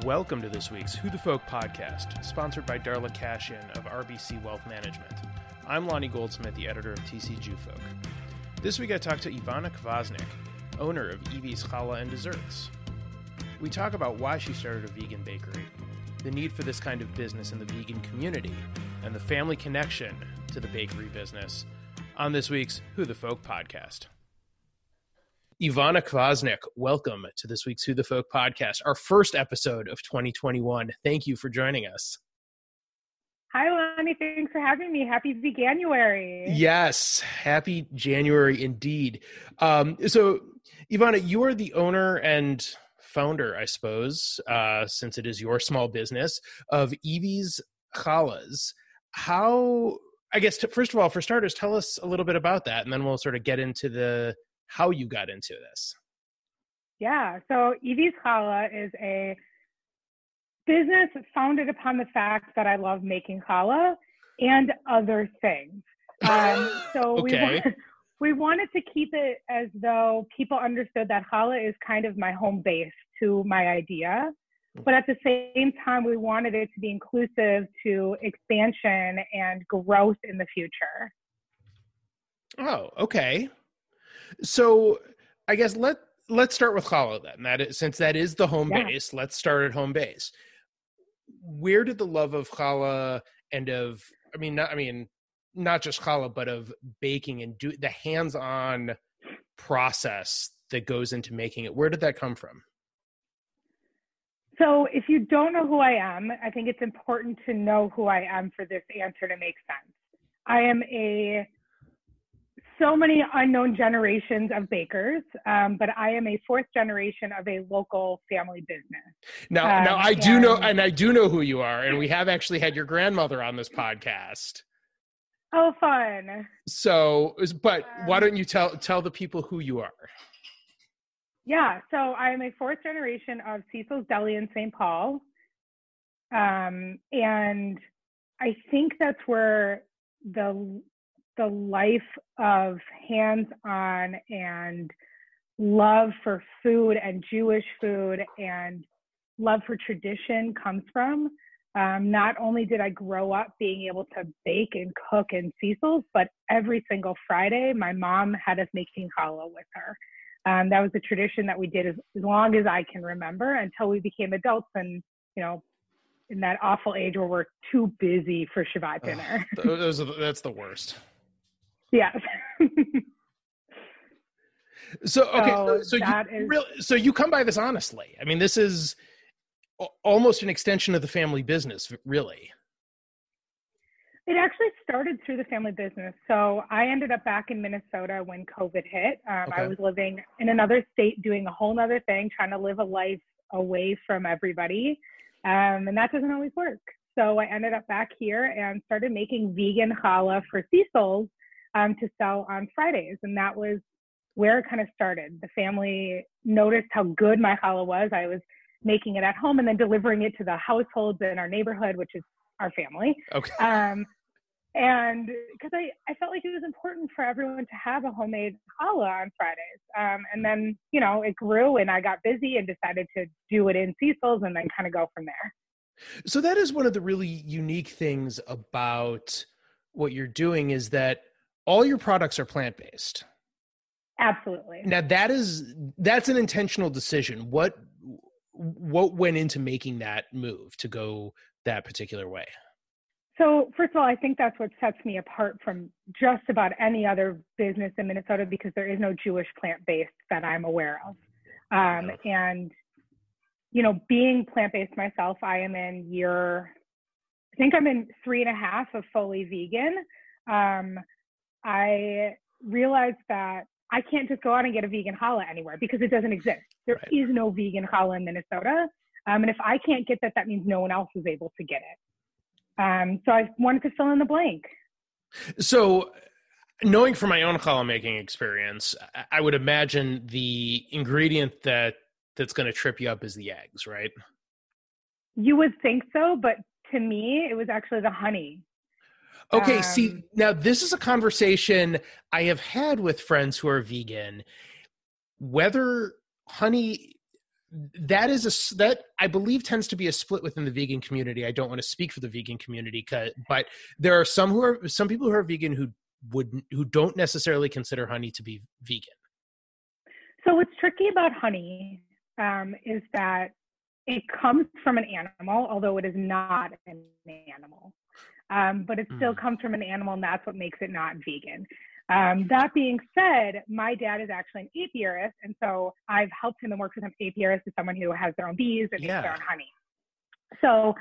Welcome to this week's Who the Folk podcast, sponsored by Darla Cashin of RBC Wealth Management. I'm Lonnie Goldsmith, the editor of TCG Folk. This week I talked to Evana Kvasnik, owner of eViees, Challah and Desserts. We talk about why she started a vegan bakery, the need for this kind of business in the vegan community, and the family connection to the bakery business on this week's Who the Folk podcast. Evana Kvasnik, welcome to this week's Who the Folk podcast, our first episode of 2021. Thank you for joining us. Hi, Lonnie. Thanks for having me. Happy January. Yes, happy January indeed. So, Evana, you are the owner and founder, I suppose, since it is your small business, of eViees Challahs. How, I guess, first of all, for starters, tell us a little bit about that, and then we'll sort of get into how you got into this. Yeah, so eViees Challah is a business founded upon the fact that I love making challah and other things. So okay. we wanted to keep it as though people understood that challah is kind of my home base to my idea. But at the same time, we wanted it to be inclusive to expansion and growth in the future. Oh, okay. So I guess let's start with challah then. Since that is the home base, let's start at home base. Where did the love of challah and not just challah, but of baking and the hands-on process that goes into making it, where did that come from? So if you don't know who I am, I think it's important to know who I am for this answer to make sense. I am so many unknown generations of bakers, but I am a fourth generation of a local family business. Now I do know who you are, and we have actually had your grandmother on this podcast. Oh, fun! So, but why don't you tell the people who you are? Yeah, so I am a fourth generation of Cecil's Deli in St. Paul, and I think that's where the life of hands-on and love for food and Jewish food and love for tradition comes from. Not only did I grow up being able to bake and cook in Cecil's, but every single Friday, my mom had us making challah with her. That was a tradition that we did as long as I can remember until we became adults and, in that awful age where we're too busy for Shabbat dinner. That's the worst. Yes. So you come by this honestly. I mean, this is almost an extension of the family business, really. It actually started through the family business. So I ended up back in Minnesota when COVID hit. I was living in another state doing a whole nother thing, trying to live a life away from everybody. And that doesn't always work. So I ended up back here and started making vegan challah for Cecil's to sell on Fridays. And that was where it kind of started. The family noticed how good my challah was. I was making it at home and then delivering it to the households in our neighborhood, which is our family. Okay. And because I felt like it was important for everyone to have a homemade challah on Fridays. And then, it grew and I got busy and decided to do it in Cecil's and then kind of go from there. So that is one of the really unique things about what you're doing is that all your products are plant-based. Absolutely. Now that's an intentional decision. What went into making that move to go that particular way? So first of all, I think that's what sets me apart from just about any other business in Minnesota because there is no Jewish plant-based that I'm aware of. And, being plant-based myself, I am in I'm in 3.5 of fully vegan. I realized that I can't just go out and get a vegan challah anywhere because it doesn't exist. There is no vegan challah in Minnesota. And if I can't get that, that means no one else is able to get it. So I wanted to fill in the blank. So knowing from my own challah making experience, I would imagine the ingredient that's going to trip you up is the eggs, right? You would think so, but to me, it was actually the honey. Okay, see, now this is a conversation I have had with friends who are vegan, whether honey that I believe tends to be a split within the vegan community. I don't want to speak for the vegan community, but there are some people who are vegan who don't necessarily consider honey to be vegan. So what's tricky about honey is that it comes from an animal, although it is not an animal. But it still comes from an animal, and that's what makes it not vegan. That being said, my dad is actually an apiarist, and so I've helped him and worked with him. Apiarist is someone who has their own bees and makes their own honey. So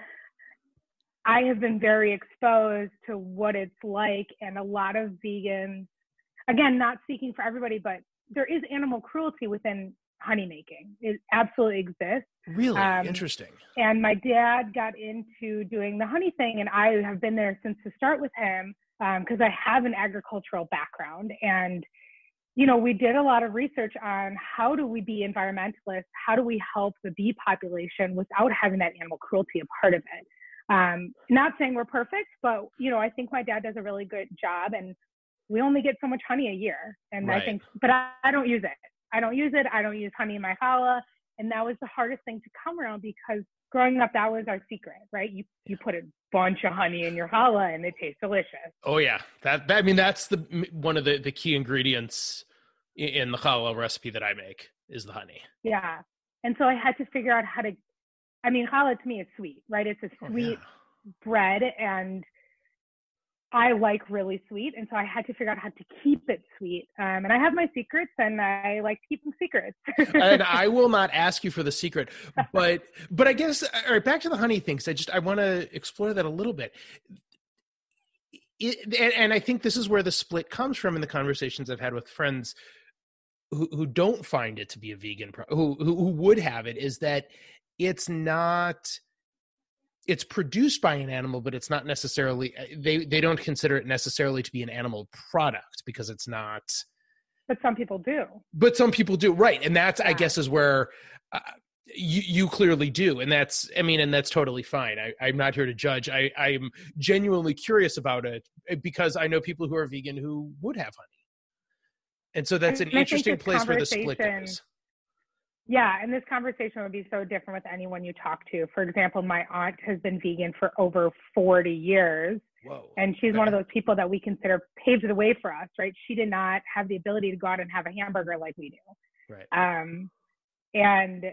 I have been very exposed to what it's like, and a lot of vegans, again, not speaking for everybody, but there is animal cruelty within honey making. It absolutely exists. Really? Interesting. And my dad got into doing the honey thing, and I have been there since the start with him because I have an agricultural background. And, you know, we did a lot of research on how do we be environmentalists? How do we help the bee population without having that animal cruelty a part of it? Not saying we're perfect, but, you know, I think my dad does a really good job, and we only get so much honey a year. And I think, but I don't use it. I don't use honey in my challah. And that was the hardest thing to come around because growing up, that was our secret, right? You put a bunch of honey in your challah and it tastes delicious. Oh yeah. I mean, that's one of the key ingredients in the challah recipe that I make is the honey. Yeah. And so I had to figure out challah to me is sweet, right? It's a sweet bread, and I like really sweet. And so I had to figure out how to keep it sweet. And I have my secrets, and I like keeping secrets. And I will not ask you for the secret, but I guess, all right, back to the honey thing. Cause I want to explore that a little bit. And I think this is where the split comes from in the conversations I've had with friends who don't find it to be a vegan, who would have it, is that it's produced by an animal, but it's not necessarily, they don't consider it necessarily to be an animal product because it's not. But some people do. Right. And that's, I guess, is where you clearly do. And that's totally fine. I'm not here to judge. I'm genuinely curious about it because I know people who are vegan who would have honey. And so that's an interesting place where the split goes. Yeah, and this conversation would be so different with anyone you talk to. For example, my aunt has been vegan for over 40 years. Whoa. And she's one of those people that we consider paved the way for us, right? She did not have the ability to go out and have a hamburger like we do. Right. And,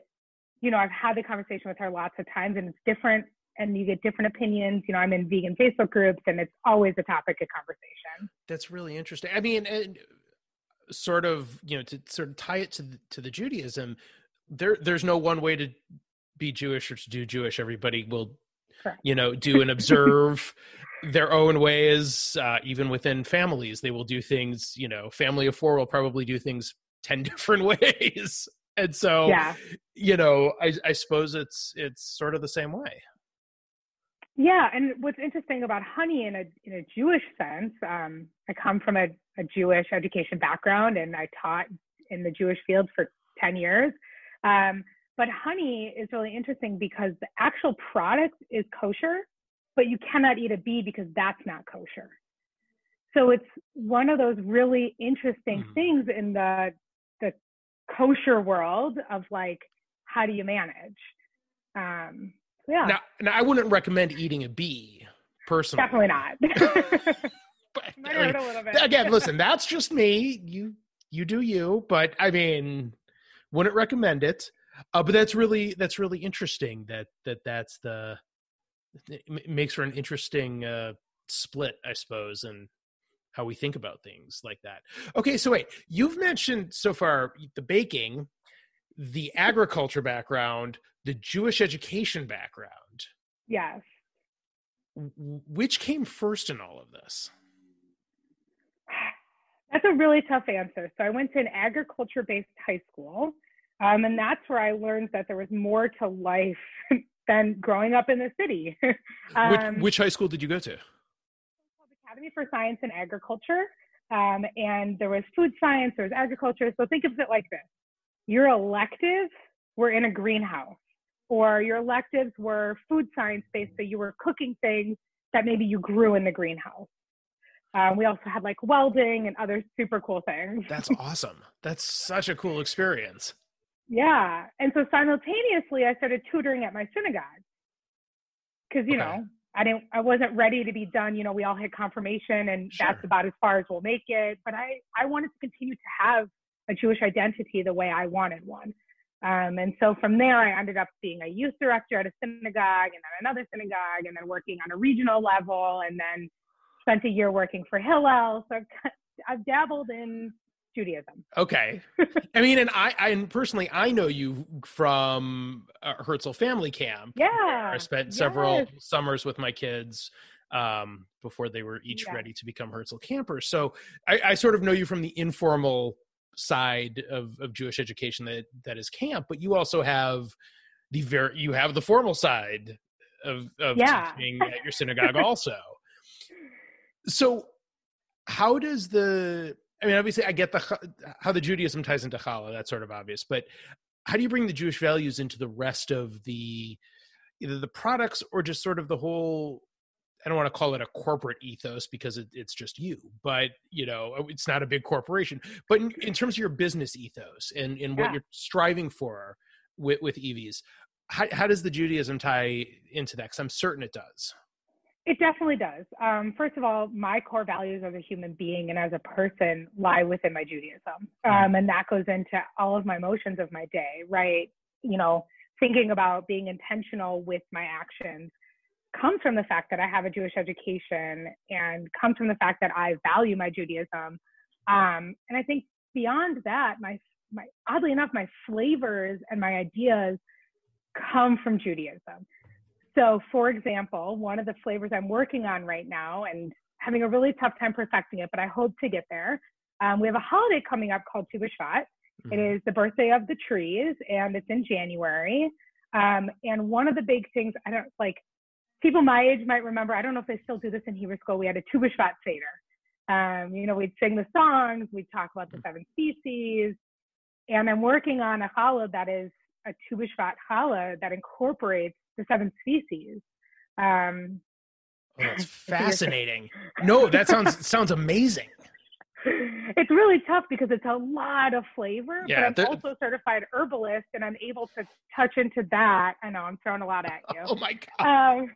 you know, I've had the conversation with her lots of times, and it's different, and you get different opinions. You know, I'm in vegan Facebook groups, and it's always a topic of conversation. That's really interesting. I mean, sort of, you know, to sort of tie it to the Judaism, there's no one way to be Jewish or to do Jewish. Everybody will, you know, do and observe their own ways. Even within families, they will do things, you know, family of four will probably do things 10 different ways. And so, you know, I suppose it's sort of the same way. Yeah. And what's interesting about honey in a Jewish sense, I come from a Jewish education background, and I taught in the Jewish field for 10 years. But honey is really interesting because the actual product is kosher, but you cannot eat a bee because that's not kosher. So it's one of those really interesting things in the kosher world of like, how do you manage? Now I wouldn't recommend eating a bee personally. Definitely not. But, I heard a little bit. Again, listen, that's just me. You do you, but I mean, wouldn't recommend it. But that's really interesting that's it makes for an interesting split, I suppose, and how we think about things like that. Okay, so wait, you've mentioned so far the baking, the agriculture background, the Jewish education background. Yes. Which came first in all of this? That's a really tough answer. So I went to an agriculture-based high school, and that's where I learned that there was more to life than growing up in the city. Which high school did you go to? It's called Academy for Science and Agriculture, and there was food science, there was agriculture. So think of it like this. Your electives were in a greenhouse, or your electives were food science-based, so you were cooking things that maybe you grew in the greenhouse. We also had like welding and other super cool things. That's awesome. That's such a cool experience. Yeah. And so simultaneously, I started tutoring at my synagogue because, you know, I wasn't ready to be done. You know, we all hit confirmation and that's about as far as we'll make it. But I wanted to continue to have a Jewish identity the way I wanted one. And so from there, I ended up being a youth director at a synagogue and then another synagogue and then working on a regional level and then spent a year working for Hillel. So I've dabbled in Judaism. Okay. I mean, and I personally, I know you from Herzl Family Camp. Yeah. I spent several summers with my kids before they were each ready to become Herzl campers. So I sort of know you from the informal side of Jewish education that is camp, but you also have the formal side of teaching at your synagogue also. So how does obviously I get how the Judaism ties into Challah, that's sort of obvious, but how do you bring the Jewish values into the rest of either the products or just sort of the whole, I don't want to call it a corporate ethos because it's just you, but you know, it's not a big corporation, but in terms of your business ethos and what you're striving for with eViees, how does the Judaism tie into that? Because I'm certain it does. It definitely does. First of all, my core values as a human being and as a person lie within my Judaism. And that goes into all of my emotions of my day, right? You know, thinking about being intentional with my actions comes from the fact that I have a Jewish education and comes from the fact that I value my Judaism. And I think beyond that, my oddly enough, my flavors and my ideas come from Judaism. So for example, one of the flavors I'm working on right now and having a really tough time perfecting it, but I hope to get there. We have a holiday coming up called Tu B'Shvat. It is the birthday of the trees and it's in January. And one of the big things, people my age might remember, I don't know if they still do this in Hebrew school, we had a Tu B'Shvat Seder. You know, we'd sing the songs, we'd talk about the 7 species. And I'm working on a challah that is a Tu B'Shvat challah that incorporates the 7 species. That's fascinating. No, that sounds amazing. It's really tough because it's a lot of flavor, but I'm also a certified herbalist and I'm able to touch into that. I know I'm throwing a lot at you. Oh my God.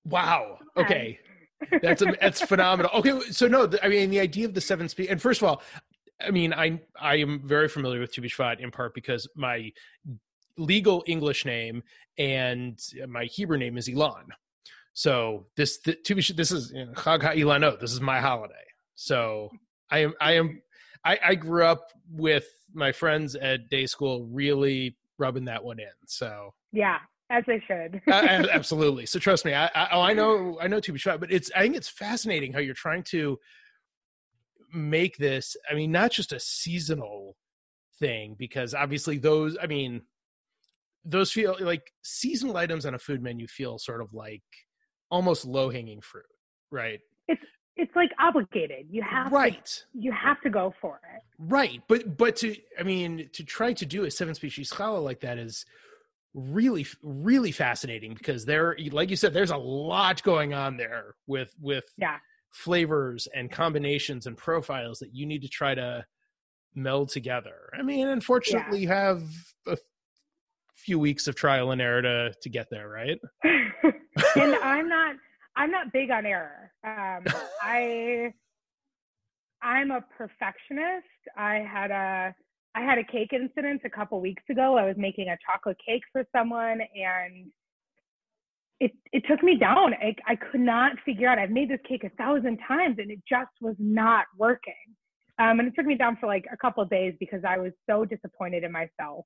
Wow. Okay. That's phenomenal. Okay. So no, I mean, the idea of the 7 species, and first of all, I mean, I am very familiar with Tu B'Shvat in part because my legal English name and my Hebrew name is Elon. So this is Chag HaIlanot. This is my holiday. So I grew up with my friends at day school really rubbing that one in. So yeah, as they should. Absolutely. So trust me, I know Tu B'Shvat, but I think it's fascinating how you're trying to make this, I mean, not just a seasonal thing, because obviously those feel like seasonal items on a food menu feel sort of like almost low-hanging fruit, right? It's like obligated. You have to go for it. Right. But to try to do a 7 species challah like that is really, really fascinating because like you said, there's a lot going on there with flavors and combinations and profiles that you need to try to meld together. I mean, unfortunately, you have a few weeks of trial and error to get there, right? And I'm not big on error. I'm a perfectionist. I had a cake incident a couple weeks ago. I was making a chocolate cake for someone and it took me down. I could not figure out, I've made this cake 1,000 times and it just was not working. And it took me down for like a couple of days because I was so disappointed in myself.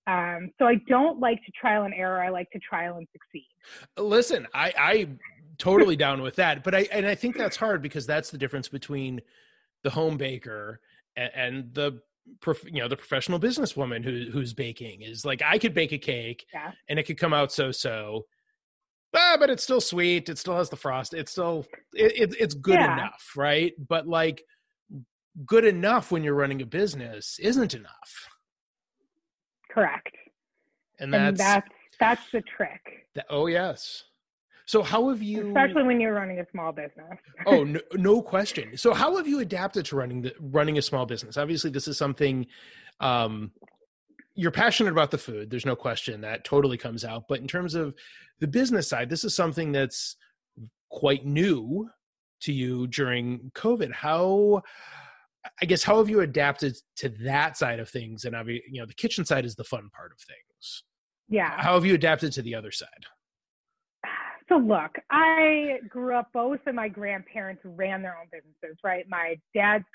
So I don't like to trial and error. I like to trial and succeed. Listen, I totally down with that. But I think that's hard because that's the difference between the home baker and the professional businesswoman who's baking. Is like, I could bake a cake and it could come out so, but it's still sweet. It still has the frost. It's still, it's good enough. Right. But like good enough when you're running a business isn't enough. Correct. And that's the trick. Oh yes. So how have you, especially when you're running a small business? Oh, no, no question. So how have you adapted to running a small business? Obviously, this is something, you're passionate about the food. There's no question that totally comes out. But in terms of the business side, this is something that's quite new to you during COVID. How have you adapted to that side of things? And the kitchen side is the fun part of things. Yeah. How have you adapted to the other side? So look, I grew up, both of my grandparents ran their own businesses, right? My dad's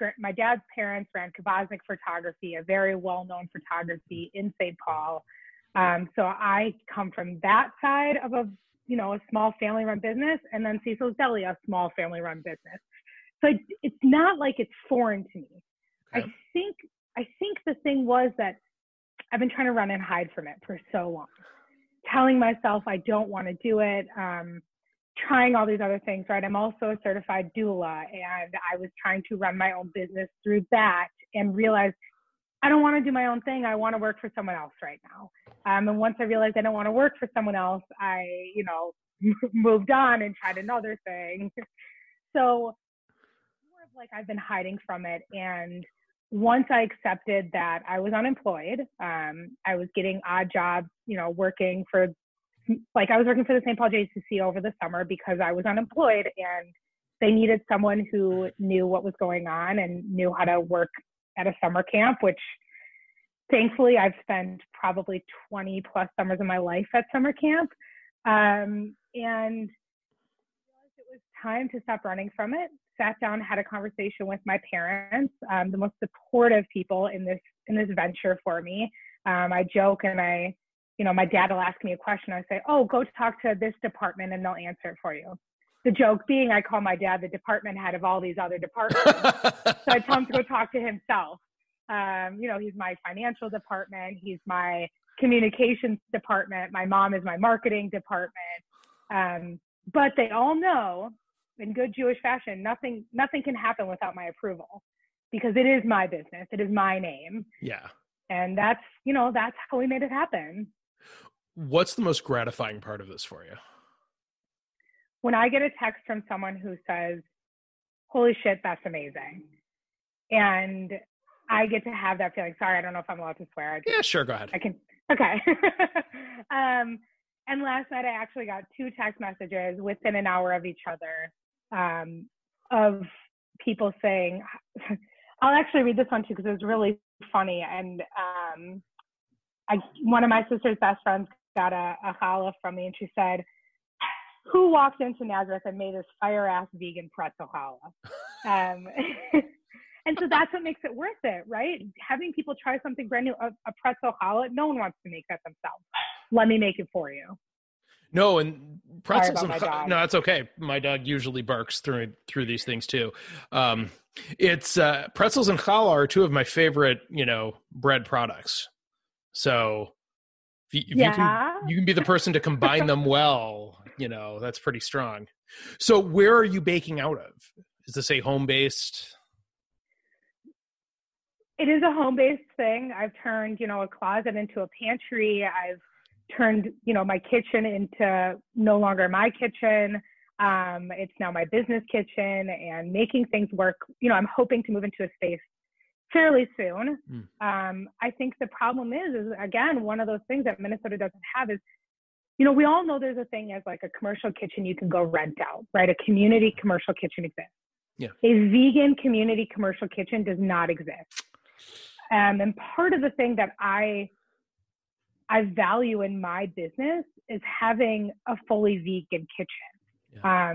parents ran Kvasnik Photography, a very well-known photography in St. Paul. So I come from that side of a small family-run business, and then Cecil's Deli, a small family-run business. So it's not like it's foreign to me. Okay. I think the thing was that I've been trying to run and hide from it for so long, telling myself I don't want to do it, trying all these other things, right? I'm also a certified doula, and I was trying to run my own business through that and realized I don't want to do my own thing. I want to work for someone else right now. And once I realized I don't want to work for someone else, I, moved on and tried another thing. So more of like I've been hiding from it. And once I accepted that I was unemployed, I was getting odd jobs, working for the St. Paul JCC over the summer because I was unemployed and they needed someone who knew what was going on and knew how to work at a summer camp, which thankfully I've spent probably 20 plus summers of my life at summer camp. And it was time to stop running from it. Sat down, had a conversation with my parents, the most supportive people in this venture for me. I joke and my dad will ask me a question. I say, oh, go talk to this department and they'll answer it for you. The joke being I call my dad the department head of all these other departments. So I tell him to go talk to himself. He's my financial department. He's my communications department. My mom is my marketing department. But they all know in good Jewish fashion, nothing can happen without my approval because it is my business. It is my name. Yeah. And that's how we made it happen. What's the most gratifying part of this for you? When I get a text from someone who says, holy shit, that's amazing. And I get to have that feeling. Sorry, I don't know if I'm allowed to swear. Yeah, sure. Go ahead. I can. Okay. And last night I actually got 2 text messages within an hour of each other of people saying, I'll actually read this one too because it was really funny. And one of my sister's best friends got a challah from me and she said, who walked into Nazareth and made this fire-ass vegan pretzel challah? And so that's what makes it worth it, right? Having people try something brand new, a pretzel challah, no one wants to make that themselves. Let me make it for you. No, and pretzels and no, that's okay. My dog usually barks through these things too. It's pretzels and challah are 2 of my favorite, bread products. So if you can be the person to combine them well, that's pretty strong. So where are you baking out of? Is this a home-based? It is a home-based thing. I've turned, a closet into a pantry. I've turned, my kitchen into no longer my kitchen. It's now my business kitchen and making things work. I'm hoping to move into a space fairly soon. I think the problem is again, one of those things that Minnesota doesn't have is, we all know there's a thing as like a commercial kitchen you can go rent out, right? A community commercial kitchen exists. Yeah. A vegan community commercial kitchen does not exist. And part of the thing that I value in my business is having a fully vegan kitchen. Yeah.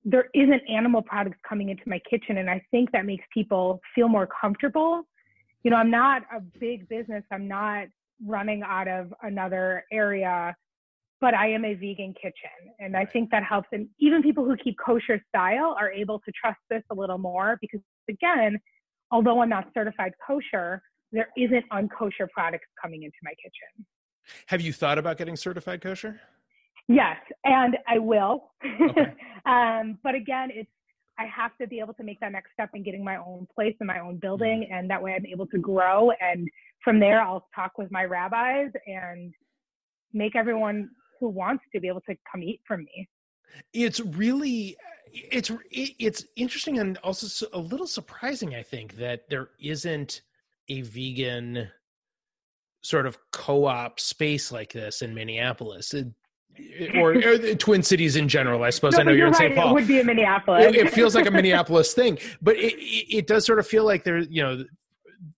There isn't animal products coming into my kitchen, and I think that makes people feel more comfortable. I'm not a big business. I'm not running out of another area, but I am a vegan kitchen, and I think that helps. And even people who keep kosher style are able to trust this a little more because, again, although I'm not certified kosher, there isn't unkosher products coming into my kitchen. Have you thought about getting certified kosher? Yes, and I will. Okay. But again, I have to be able to make that next step in getting my own place in my own building, and that way I'm able to grow. And from there, I'll talk with my rabbis and make everyone who wants to be able to come eat from me. It's really, it's interesting and also a little surprising, I think, that there isn't a vegan sort of co-op space like this in Minneapolis. Or the Twin Cities in general, I suppose. No, I know but you're you're in right. St. It Paul. would be in Minneapolis. It feels like a Minneapolis thing, but it does sort of feel like there,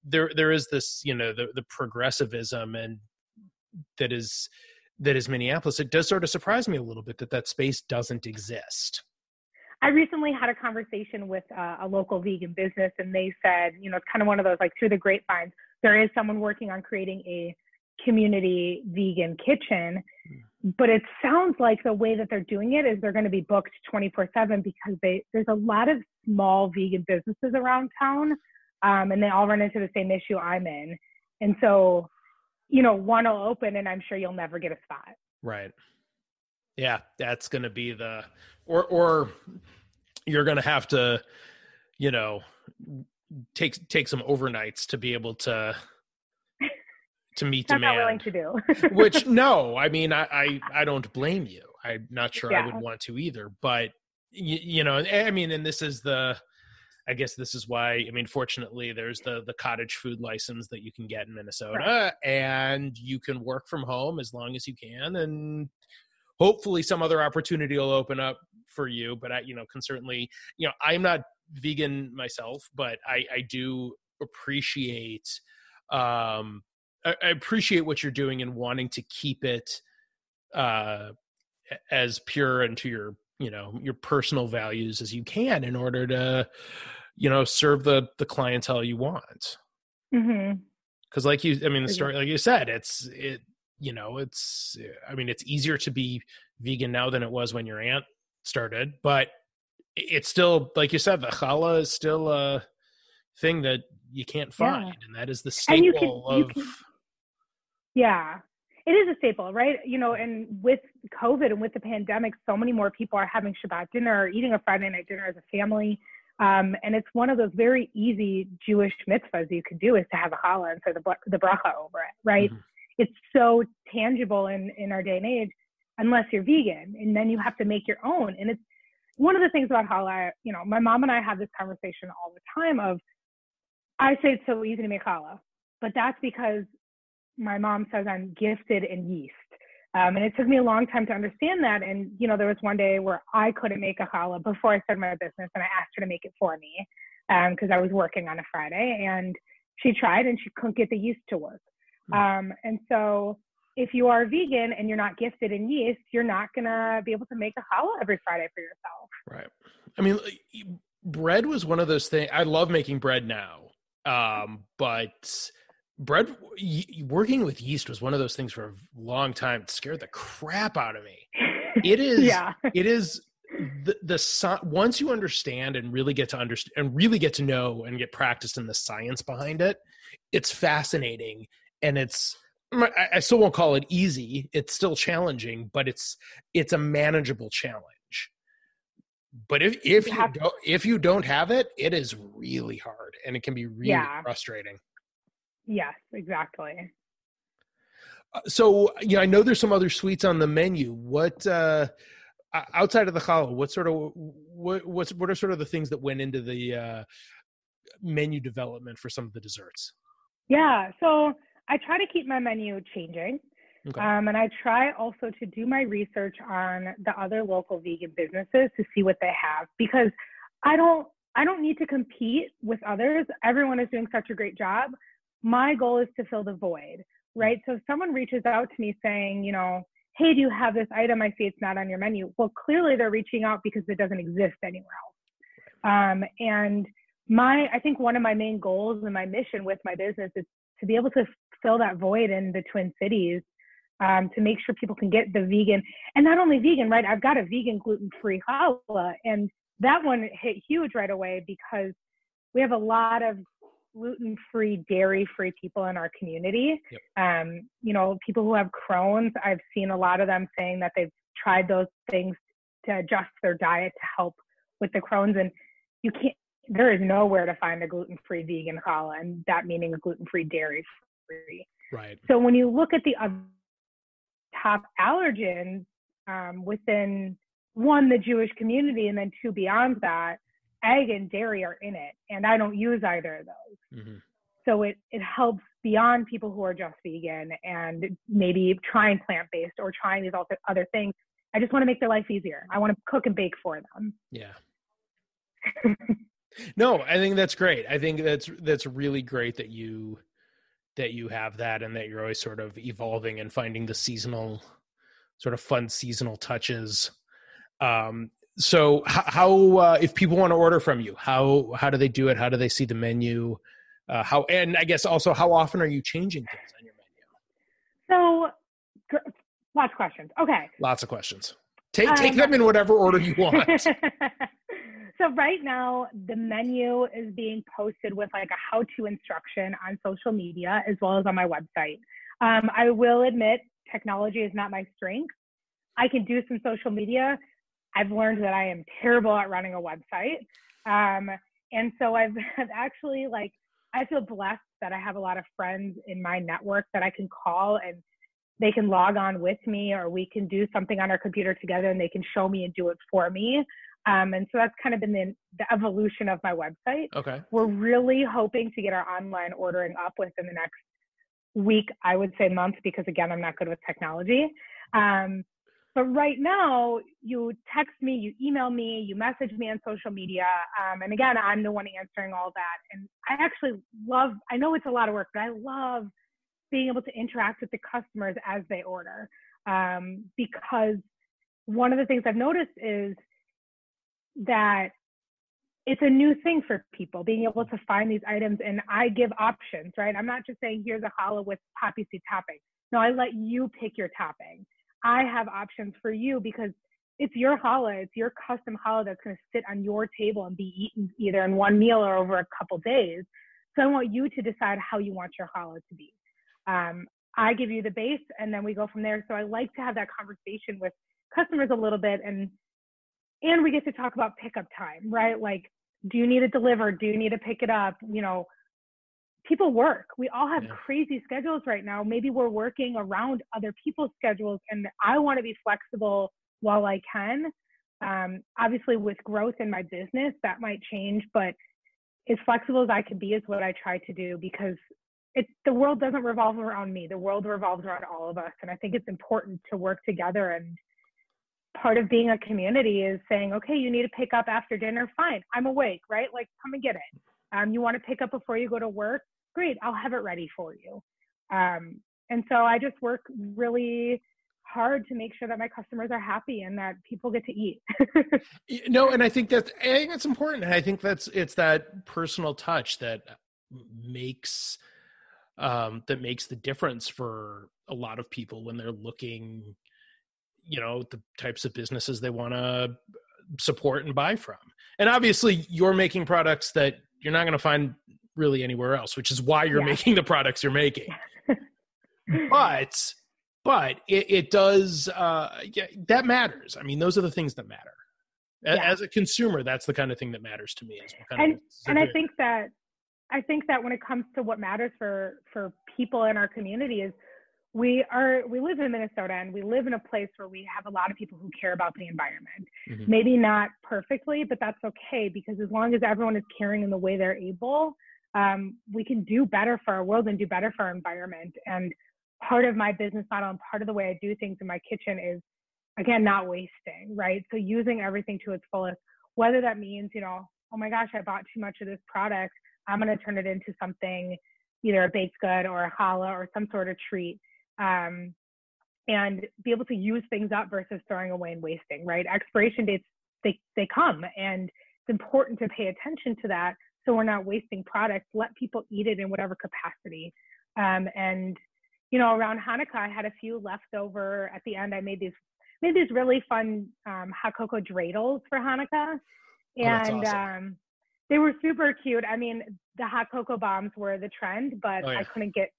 there is this, the progressivism and that is Minneapolis. It does sort of surprise me a little bit that space doesn't exist. I recently had a conversation with a local vegan business, and they said, it's kind of one of those, like, through the grapevines, there is someone working on creating a community vegan kitchen, but it sounds like the way that they're doing it is they're going to be booked 24/7 because there's a lot of small vegan businesses around town, and they all run into the same issue I'm in. And so, one will open and I'm sure you'll never get a spot. Right. Yeah, that's going to be or you're going to have to, take some overnights to be able to meet demand. Not willing to do. Which, no, I mean, I don't blame you. I'm not sure Yeah. I would want to either, but I mean, and this is I guess this is why, I mean, fortunately there's the cottage food license that you can get in Minnesota, right, and you can work from home as long as you can. And hopefully some other opportunity will open up for you, but I, can certainly, I'm not vegan myself, but I do appreciate, I appreciate what you're doing and wanting to keep it as pure and to your personal values as you can in order to, serve the clientele you want. Mm-hmm. Cause like the story, like you said, it's easier to be vegan now than it was when your aunt started, but it's still, like you said, the challah is still a thing that you can't find. And that is the staple yeah, it is a staple, right? And with COVID and with the pandemic, so many more people are having Shabbat dinner or eating a Friday night dinner as a family. And it's one of those very easy Jewish mitzvahs you can do is to have a challah and say the bracha over it, right? Mm-hmm. It's so tangible in our day and age, unless you're vegan, and then you have to make your own. And it's one of the things about challah, my mom and I have this conversation all the time of, I say it's so easy to make challah, but that's because my mom says I'm gifted in yeast. And it took me a long time to understand that. And, there was one day where I couldn't make a challah before I started my business, and I asked her to make it for me because I was working on a Friday, and she tried and she couldn't get the yeast to work. And so if you are vegan and you're not gifted in yeast, you're not going to be able to make a challah every Friday for yourself. Right. I mean, bread was one of those things. I love making bread now. But bread, working with yeast was one of those things for a long time. It scared the crap out of me. It is, yeah. It is once you understand and really get to understand and really get to know and get practiced in the science behind it, it's fascinating. And I still won't call it easy. It's still challenging, but it's a manageable challenge. But if you don't have it, it is really hard and it can be really frustrating. Yes, exactly. So, I know there's some other sweets on the menu. What outside of the challah, what are sort of the things that went into the menu development for some of the desserts? Yeah, so I try to keep my menu changing. Okay. And I try also to do my research on the other local vegan businesses to see what they have, because I don't need to compete with others. Everyone is doing such a great job. My goal is to fill the void, right? So if someone reaches out to me saying, hey, do you have this item? I see it's not on your menu. Well, clearly they're reaching out because it doesn't exist anywhere else. And I think one of my main goals and my mission with my business is to be able to fill that void in the Twin Cities, to make sure people can get the vegan, and not only vegan, right? I've got a vegan gluten-free challah, and that one hit huge right away because we have a lot of gluten-free, dairy-free people in our community. Yep. People who have Crohn's, I've seen a lot of them saying that they've tried those things to adjust their diet to help with the Crohn's, and there is nowhere to find a gluten-free vegan challah, and that meaning a gluten-free, dairy-free. Right. So when you look at the top allergens within one, the Jewish community, and then two, beyond that, egg and dairy are in it, and I don't use either of those. Mm-hmm. So it helps beyond people who are just vegan and maybe trying plant-based or trying these other things. I just want to make their life easier. I want to cook and bake for them. Yeah. No, I think that's great. I think that's really great that you have that, and that you're always sort of evolving and finding the seasonal, sort of fun seasonal touches. So how if people want to order from you, how do they do it? How do they see the menu? And I guess also, how often are you changing things on your menu? So lots of questions. Okay. Lots of questions. Take them in whatever order you want. So right now, the menu is being posted with like a how-to instruction on social media as well as on my website. I will admit, technology is not my strength. I can do some social media. I've learned that I am terrible at running a website. And so I've actually, like, I feel blessed that I have a lot of friends in my network that I can call and they can log on with me, or we can do something on our computer together and they can show me and do it for me. And so that's kind of been the evolution of my website. Okay. We're really hoping to get our online ordering up within the next week, I would say month, because again, I'm not good with technology. But right now, you text me, you email me, you message me on social media. And again, I'm the one answering all that. And I actually love, I know it's a lot of work, but I love being able to interact with the customers as they order. Because one of the things I've noticed is that it's a new thing for people, being able to find these items, and I give options, right? I'm not just saying, here's a challah with poppy seed topping. No, I let you pick your topping. I have options for you because it's your challah, it's your custom challah that's going to sit on your table and be eaten either in one meal or over a couple days. So I want you to decide how you want your challah to be. I give you the base and then we go from there. So I like to have that conversation with customers a little bit, and we get to talk about pickup time, right? Like, do you need it delivered? Do you need to pick it up? You know, people work. We all have crazy schedules right now. Maybe we're working around other people's schedules, and I want to be flexible while I can. Obviously, with growth in my business, that might change, but as flexible as I can be is what I try to do, because the world doesn't revolve around me. The world revolves around all of us. And I think it's important to work together, and part of being a community is saying, okay, you need to pick up after dinner. Fine. I'm awake, right? Like, come and get it. You want to pick up before you go to work? Great. I'll have it ready for you. And so I just work really hard to make sure that my customers are happy and that people get to eat. No, and I think that's important. And I think it's that personal touch that makes the difference for a lot of people when they're looking, you know, the types of businesses they want to support and buy from. And obviously you're making products that you're not going to find really anywhere else, which is why you're making the products you're making. But it does, that matters. I mean, those are the things that matter. As a consumer, that's the kind of thing that matters to me. And I think that when it comes to what matters for people in our community is we live in Minnesota, and we live in a place where we have a lot of people who care about the environment. Mm-hmm. Maybe not perfectly, but that's okay, because as long as everyone is caring in the way they're able, we can do better for our world and do better for our environment. And part of my business model and part of the way I do things in my kitchen is, again, not wasting, right? So using everything to its fullest, whether that means, you know, oh my gosh, I bought too much of this product, I'm going to turn it into something, either a baked good or a challah or some sort of treat. And be able to use things up versus throwing away and wasting, right? Expiration dates, they come, and it's important to pay attention to that so we're not wasting products. Let people eat it in whatever capacity. And, you know, around Hanukkah, I had a few left over at the end. I made these really fun hot cocoa dreidels for Hanukkah. And awesome. They were super cute. I mean, the hot cocoa bombs were the trend, but I couldn't get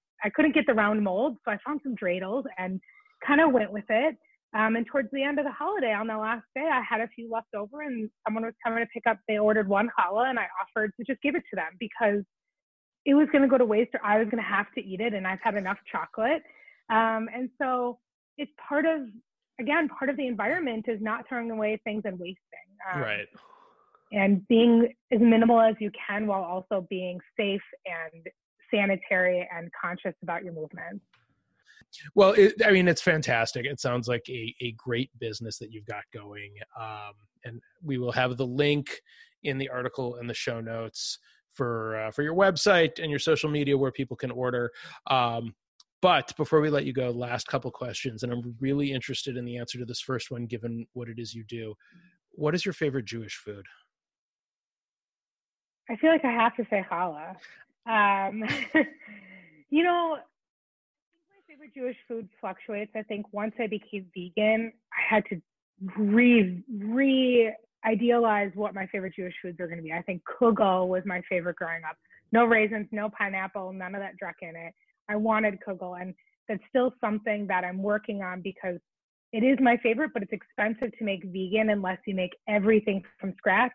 the round mold. So I found some dreidels and kind of went with it. And towards the end of the holiday, on the last day, I had a few left over, and someone was coming to pick up. They ordered one challah, and I offered to just give it to them because it was going to go to waste, or I was going to have to eat it, and I've had enough chocolate. And so it's part of, again, part of the environment is not throwing away things and wasting. Right. And being as minimal as you can while also being safe and sanitary and conscious about your movements. Well, I mean, it's fantastic. It sounds like a great business that you've got going. And we will have the link in the article and the show notes for your website and your social media where people can order. But before we let you go, last couple questions, and I'm really interested in the answer to this first one, given what it is you do. What is your favorite Jewish food? I feel like I have to say challah. You know, my favorite Jewish food fluctuates. I think once I became vegan, I had to re-idealize what my favorite Jewish foods are going to be. I think kugel was my favorite growing up. No raisins, no pineapple, none of that druck in it. I wanted kugel, and that's still something that I'm working on because it is my favorite, but it's expensive to make vegan unless you make everything from scratch,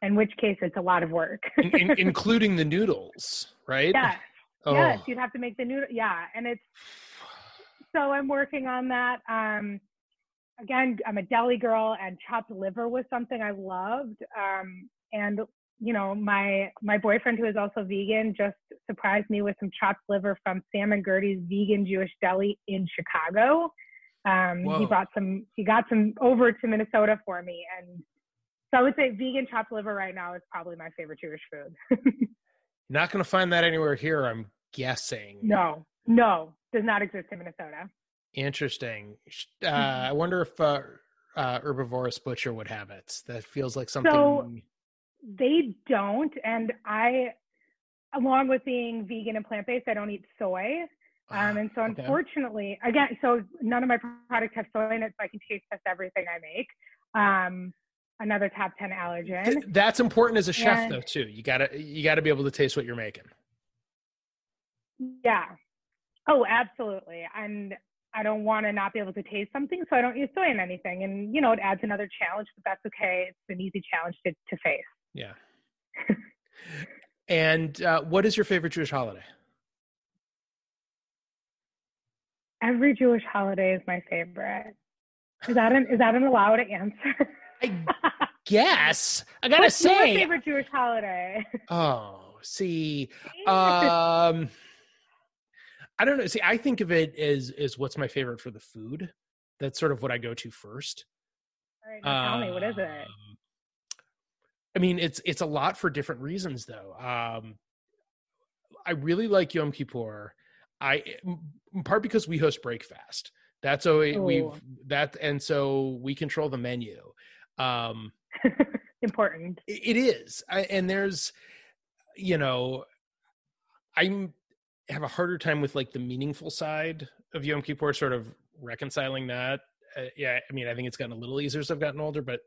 in which case it's a lot of work. Including the noodles, right? Yes. Oh. Yes, you'd have to make the noodle. Yeah, and so I'm working on that. Again, I'm a deli girl, and chopped liver was something I loved. And you know, my boyfriend, who is also vegan, just surprised me with some chopped liver from Sam and Gertie's Vegan Jewish Deli in Chicago. He got some over to Minnesota for me, and so I would say vegan chopped liver right now is probably my favorite Jewish food. Not going to find that anywhere here, I'm guessing. No, does not exist in Minnesota. Interesting. I wonder if Herbivorous Butcher would have it. That feels like something. So they don't, and I, along with being vegan and plant-based, I don't eat soy. And so unfortunately, again, so none of my products have soy in it, so I can taste test everything I make. Another top 10 allergen. That's important as a chef, though, too. You gotta be able to taste what you're making. Yeah. Oh, absolutely. And I don't want to not be able to taste something, so I don't use soy in anything. And, you know, it adds another challenge, but that's okay. It's an easy challenge to face. Yeah. And what is your favorite Jewish holiday? Every Jewish holiday is my favorite. Is that an allowed answer? I guess. I gotta say. What's your favorite Jewish holiday? Oh, see. I don't know. See, I think of it as what's my favorite for the food. That's sort of what I go to first. All right, now tell me, what is it? I mean, it's a lot for different reasons, though. I really like Yom Kippur. In part because we host Breakfast. That's so and so we control the menu. Important. It is, and there's, you know, I have a harder time with like the meaningful side of Yom Kippur, sort of reconciling that. Yeah, I mean, I think it's gotten a little easier as I've gotten older, but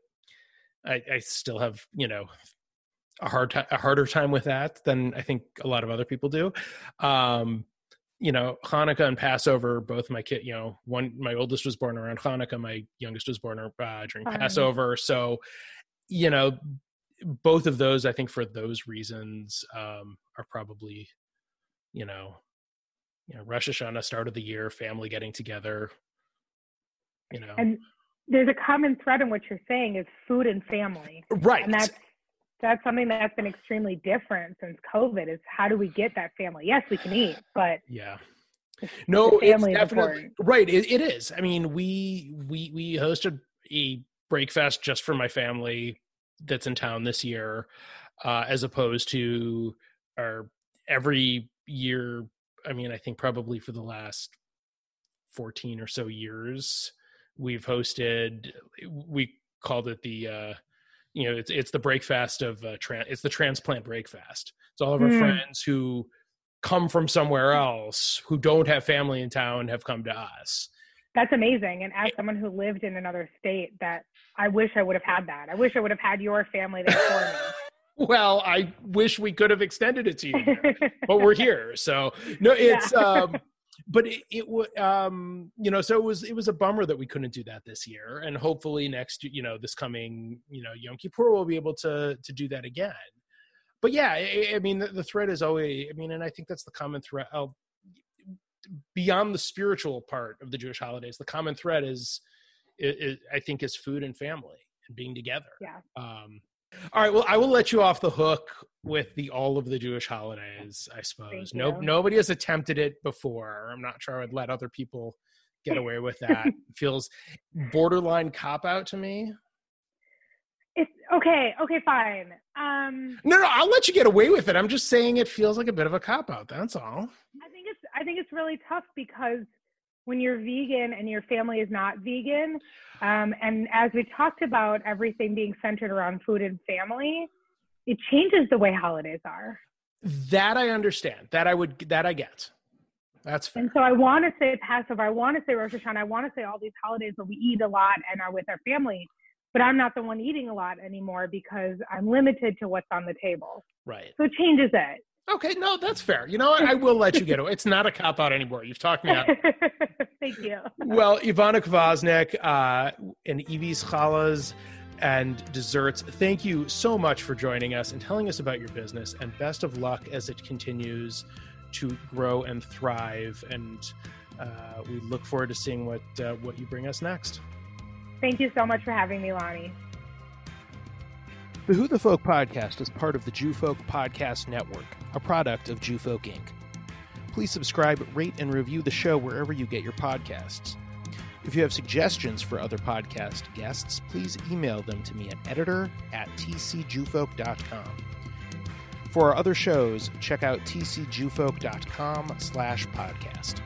I still have, you know, a harder time with that than I think a lot of other people do. You know, Hanukkah and Passover, both my kid, you know, my oldest was born around Hanukkah, my youngest was born during Passover. So, you know, both of those, I think for those reasons, are probably, you know, Rosh Hashanah, start of the year, family getting together, you know. And there's a common thread in what you're saying is food and family. Right. And that's something that's been extremely different since COVID is how do we get that family? Yes, we can eat, but yeah. No, it's definitely right. It is. I mean, we hosted a breakfast just for my family that's in town this year, as opposed to our every year. I mean, I think probably for the last 14 or so years, we've hosted. We called it the. You know, it's the breakfast of it's the transplant breakfast. It's all of our friends who come from somewhere else who don't have family in town have come to us. That's amazing. And as someone who lived in another state, that I wish I would have had that. I wish I would have had your family there for me. Well, I wish we could have extended it to you, but we're here. So no, it's but it would you know, so it was a bummer that we couldn't do that this year, and hopefully next, you know, this coming, you know, Yom Kippur we'll be able to do that again. But yeah, I mean, the thread is always, I mean, and I think that's the common thread beyond the spiritual part of the Jewish holidays. The common thread is I think is food and family and being together. Yeah. All right. Well, I will let you off the hook with all of the Jewish holidays, I suppose. Nobody has attempted it before. I'm not sure I would let other people get away with that. It feels borderline cop-out to me. It's okay, fine. No, I'll let you get away with it. I'm just saying it feels like a bit of a cop-out. That's all. I think it's really tough because when you're vegan and your family is not vegan, and as we talked about everything being centered around food and family, it changes the way holidays are. That I understand. That I get. That's fair. And so I want to say Passover, I want to say Rosh Hashanah, I want to say all these holidays where we eat a lot and are with our family, but I'm not the one eating a lot anymore because I'm limited to what's on the table. Right. So it changes it. Okay, no, that's fair. You know what? I will let you get away. It's not a cop-out anymore. You've talked me out. Thank you. Well, Evana Kvasnik and eViees, Challah and Desserts, thank you so much for joining us and telling us about your business, and best of luck as it continues to grow and thrive. And we look forward to seeing what you bring us next. Thank you so much for having me, Lonnie. The Who the Folk podcast is part of the Jew Folk Podcast Network, a product of Jew Folk Inc. Please subscribe, rate, and review the show wherever you get your podcasts. If you have suggestions for other podcast guests, please email them to me at editor@tcjewfolk.com. For our other shows, check out tcjewfolk.com/podcast.